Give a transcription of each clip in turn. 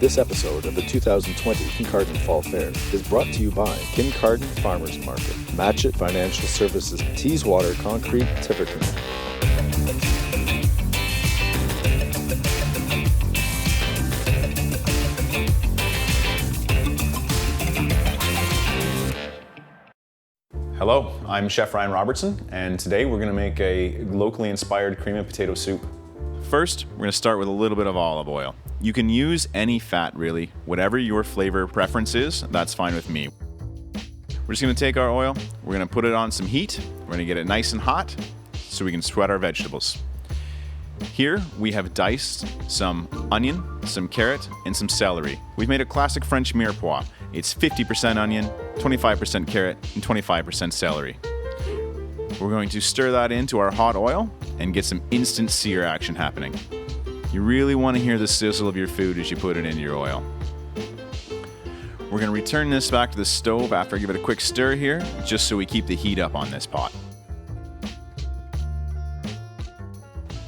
This episode of the 2020 Kincardine Fall Fair is brought to you by Kincardine Farmers Market, Matchett Financial Services, Teeswater Concrete, Tiverton. Hello, I'm Chef Ryan Robertson, and today we're going to make a locally inspired cream of potato soup. First, we're going to start with a little bit of olive oil. You can use any fat, really. Whatever your flavor preference is, that's fine with me. We're just going to take our oil, we're going to put it on some heat, we're going to get it nice and hot so we can sweat our vegetables. Here we have diced some onion, some carrot, and some celery. We've made a classic French mirepoix. It's 50% onion, 25% carrot, and 25% celery. We're going to stir that into our hot oil and get some instant sear action happening. You really want to hear the sizzle of your food as you put it into your oil. We're going to return this back to the stove after I give it a quick stir here, just so we keep the heat up on this pot.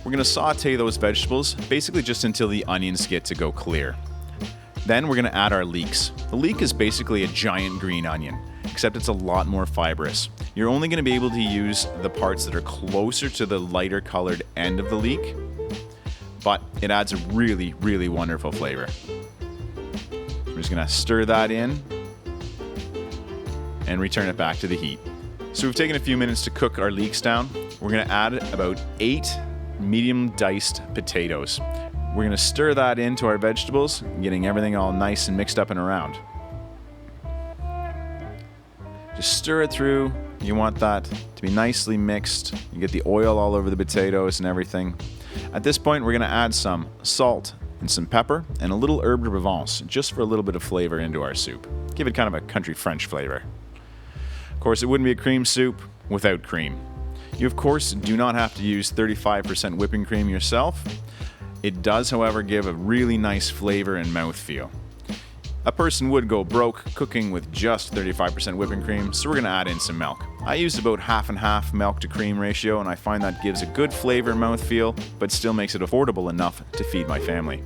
We're going to saute those vegetables, basically just until the onions get to go clear. Then we're going to add our leeks. The leek is basically a giant green onion, except it's a lot more fibrous. You're only going to be able to use the parts that are closer to the lighter colored end of the leek, but it adds a really, really wonderful flavor. We're just going to stir that in and return it back to the heat. So we've taken a few minutes to cook our leeks down. We're going to add about 8 medium diced potatoes. We're going to stir that into our vegetables, getting everything all nice and mixed up and around. Just stir it through. You want that to be nicely mixed. You get the oil all over the potatoes and everything. At this point, we're going to add some salt and some pepper and a little herb de Provence, just for a little bit of flavor into our soup. Give it kind of a country French flavor. Of course, it wouldn't be a cream soup without cream. You, of course, do not have to use 35% whipping cream yourself. It does, however, give a really nice flavor and mouthfeel. A person would go broke cooking with just 35% whipping cream, so we're going to add in some milk. I use about half and half milk to cream ratio, and I find that gives a good flavor and mouthfeel, but still makes it affordable enough to feed my family.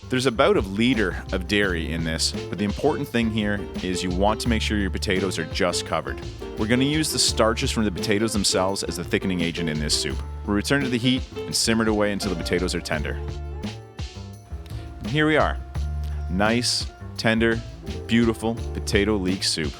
There's about a liter of dairy in this, but the important thing here is you want to make sure your potatoes are just covered. We're going to use the starches from the potatoes themselves as the thickening agent in this soup. We'll return to the heat and simmer it away until the potatoes are tender. And here we are. Nice, tender, beautiful potato leek soup.